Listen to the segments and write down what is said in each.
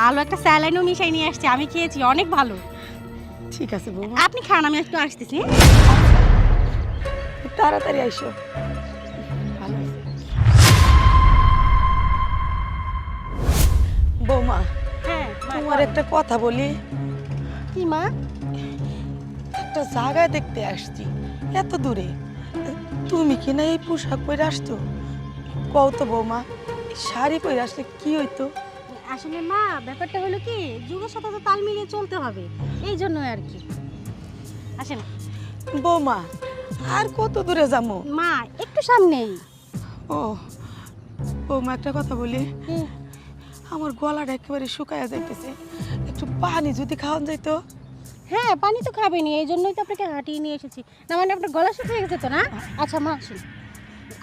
ভালো একটা স্যালাইনও মিশাই নিয়ে আসছে, আমি খেয়েছি, অনেক ভালো। ঠিক আছে বৌমা, আপনি খান, আমি একটু আসতেছি। তাড়াতাড়ি আইসো। ভালো হয়েছে। বৌমা, হ্যাঁ মা, তোমার একটা কথা বলি। কি মা? একটা জায়গায় দেখতে আসছি এত দূরে, তুমি কি না এই পোশাক পরে আসছো? কও তো বৌমা, এই শাড়ি পরে আসলে কি হইতো? আসলে মা, ব্যাপারটা হলো কি, যুগের সাথে তো তাল মিলিয়ে চলতে হবে, এই জন্যই আর কি। আসেন বৌমা, আর কত দূরে যাবো? মা, একটু সামনেই। ও বৌমা, একটা কথা বলি। আমার গলাটা একেবারে শুকায়া যাইতেছে, একটু পানি যদি খাওয়ান যাইতো। হ্যাঁ, পানি তো খাবেনি, এই জন্যই তো আপনাকে হাঁটিয়ে নিয়ে এসেছি। না মানে আপনার গলা শুকিয়ে গেছে তো না? আচ্ছা মা আসুন,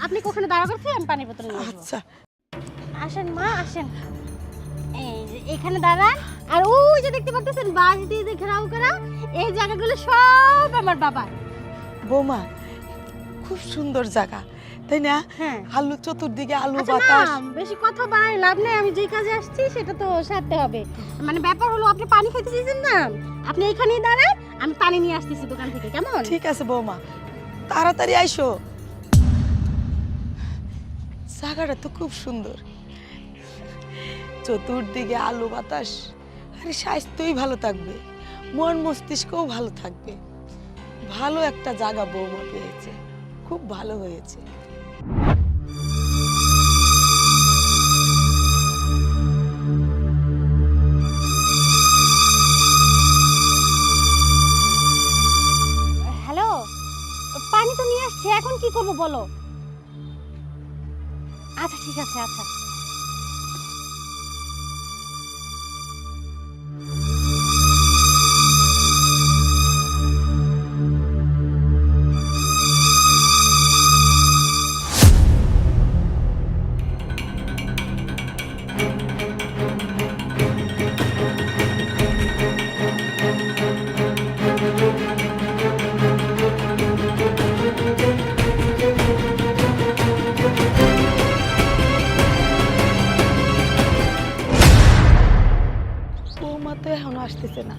আপনি কখনো দাঁড়া করছি, আমি পানি বোতল নিয়ে আসবো। আচ্ছা, আসেন মা, আসেন। এই যে এখানে দাঁড়ান, আর ওই যে দেখতে পাচ্ছেন বাঁশ দিয়ে যে ঘেরাও করা, এই জায়গাগুলো সব আমার বাবার। বৌমা খুব সুন্দর জায়গা, তাই না? হ্যাঁ। আলু চতুর্দিকে, আলু আচ্ছা না, বাতাস। বেশি কথা বাড়ায় লাভ নেই, আমি যে কাজে আসছি সেটা তো সারতে হবে। মানে ব্যাপার হলো, আপনি পানি খেতে চেয়েছেন না, আপনি এখানেই দাঁড়ান, আমি পানি নিয়ে আসতেছি দোকান থেকে, কেমন? ঠিক আছে বৌমা, তাড়াতাড়ি আইসো। জায়গাটা তো খুব সুন্দর, চতুর্দিকে আলু বাতাস, আরে স্বাস্থ্যই ভালো থাকবে, মন মস্তিষ্কও ভালো থাকবে। ভালো একটা জায়গা বৌমা পেয়েছে, খুব ভালো হয়েছে। হ্যালো, পানি তো নিয়ে আসছি, এখন কি করব বলো? আচ্ছা ঠিক আছে, আচ্ছা। বৌমা তো এখনো আসতেছে না,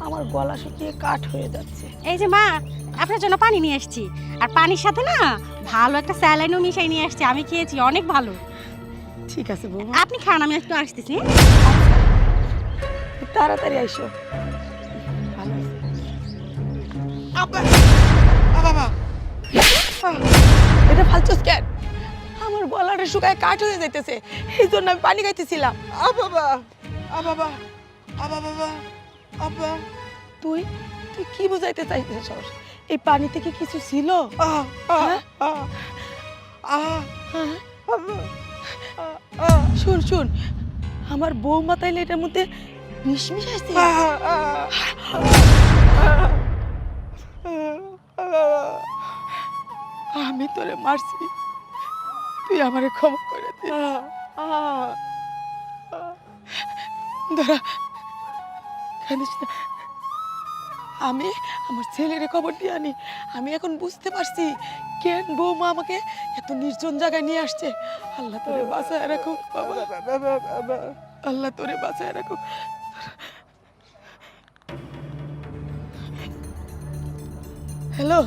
আমার গলা শুকিয়ে কাঠ হয়ে যাচ্ছে। এই যে মা, আপনার জন্য পানি নিয়ে আসছি, আর পানির সাথে না ভালো একটা স্যালাইনও মিশাই নিয়ে আসছি, আমি খেয়েছি, অনেক ভালো। ঠিক আছে বৌমা, আপনি খান, আমি একটু আসতেছি। তাড়াতাড়ি আইসো। ভালো হয়েছে। এটা ফালতুস কেন? আমার গলাটা শুকায় কাঠ হয়ে যাইতেছে, এই জন্য আমি পানি খাইতেছিলাম। তুই তুই কি বুঝাইতে চাইছিস? এই পানি থেকে কিছু ছিল? হ্যাঁ? হ্যাঁ? শুন শুন, আমার বৌমা তাইলে এটার মধ্যে বিষ মিশাইছে। আমি তোরে মারছি, তুই আমারে ক্ষমা করে দে। দাঁড়া, কাঁদিস না। আমি আমার ছেলের খবর দিয়ে আনি। আমি এখন বুঝতে পারছি কেন বৌমা আমাকে এত নির্জন জায়গায় নিয়ে আসছে। আল্লাহ তোরে বাঁচায় রাখুক বাবা, আল্লাহ তোরে বাঁচায় রাখুক। হ্যালো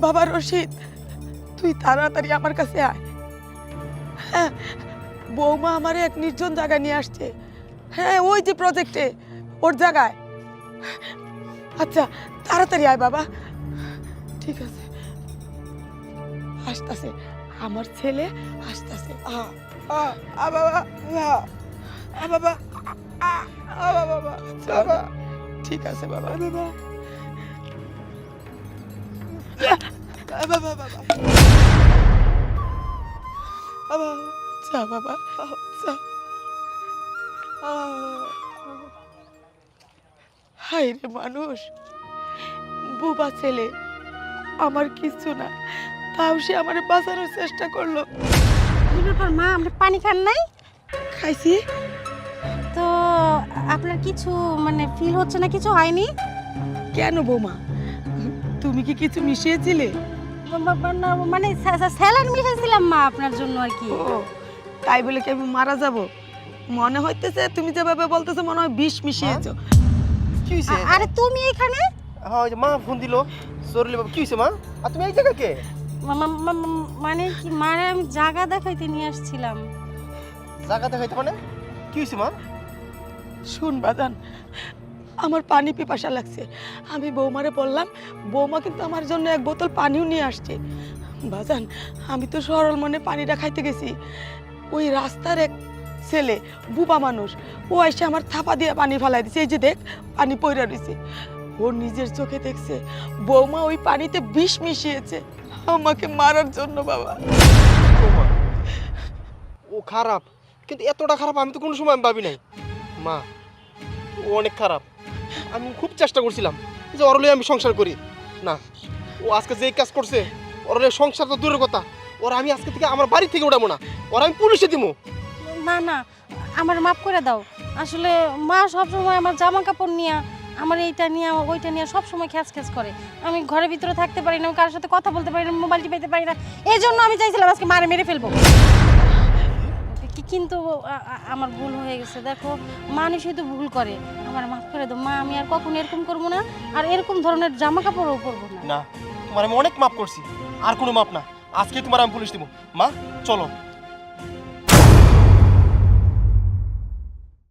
বাবা রশিদ, তুই তাড়াতাড়ি আমার কাছে আয়। হ্যাঁ, বৌমা আমারে এক নির্জন জায়গায় নিয়ে আসছে। হ্যাঁ, ওই যে প্রজেক্টে, ওর জায়গায়। আচ্ছা তাড়াতাড়ি আয় বাবা। ঠিক আছে, আসতেছে আমার ছেলে, আসতেছে। ঠিক আছে বাবা। যা বাবা, যা। হায় রে মানুষ, বুবা ছেলে, আমার কিছু না, তাও সে আমার বাঁচানোর চেষ্টা করলো। কি ব্যাপার মা, আপনি পানি খান নাই? খাইছি। তো আপনার কিছু মানে ফিল হচ্ছে না, কিছু হয়নি? কেন বৌমা, তুমি কি কিছু মিশিয়েছিলে? মানে স্যালাড মিশাইছিলাম মা আপনার জন্য আর কি। ও, তাই বলে কি আমি মারা যাব? মনে হইতেছে তুমি যেভাবে বলতেছো মনে হয় বিষ মিশিয়েছো। কি হইছে? আরে তুমি এখানে? হ্যাঁ ওই যে মা ফোন দিল জরুরি বাবা, কি হইছে মা? আর তুমি এই জায়গা কে? মানে কি মারে আমি জায়গা দেখাইতে নিয়ে আসছিলাম। জায়গা দেখাইতে মানে কি হইছে মা? শুন বাজান, আমার পানি পিপাসা লাগছে। আমি বৌমারে বললাম, বৌমা কিন্তু আমার জন্য এক বোতল পানিও নিয়ে আসছে। বাজান, আমি তো সরল মনে পানিটা খাইতে গেছি, ওই রাস্তার এক ছেলে বুবা মানুষ ও এসে আমার থাপা দিয়ে পানি ফেলাই দিছে। এই যে দেখ পানি পইরা রয়েছে। ও নিজের চোখে দেখছে বৌমা ওই পানিতে বিষ মিশিয়েছে আমাকে মারার জন্য। বাবা ও মা, ও খারাপ, কিন্তু এতটা খারাপ আমি তো কোনো সময় ভাবি নাই মা। ও অনেক খারাপ। আমি খুব চেষ্টা করছিলাম যে ওর লইয়া আমি সংসার করি না। ও আজকে যেই কাজ করছে, ওর লইয়া সংসার তো দূরের কথা, ওর আমি আজকে থেকে আমার বাড়ি থেকে উঠাবো না, ওর আমি পুলিশে দিব। না না, আমার মাফ করে দাও। আসলে মা সবসময় আমার জামা কাপড় নিয়ে, আমার এইটা নিয়ে ওইটা নিয়ে সবসময় খ্যাচ খ্যাচ করে। আমি ঘরের ভিতরে থাকতে পারি না, কারোর সাথে কথা বলতে পারি না, মোবাইল টিপাইতে পারি না। এই জন্য আমি চাইছিলাম আজকে মারে মেরে ফেলবো, কিন্তু আমার ভুল হয়ে গেছে। দেখো মানুষই তো ভুল করে, আমার মাফ করে দাও মা। আমি আর কখনো এরকম করবো না, আর এরকম ধরনের জামা কাপড়ও পরবো না। না, তোমার আমি অনেক মাপ করছি, আর কোনো মাপ না। আজকে তোমার আমি পুলিশ দিব। মা চলো।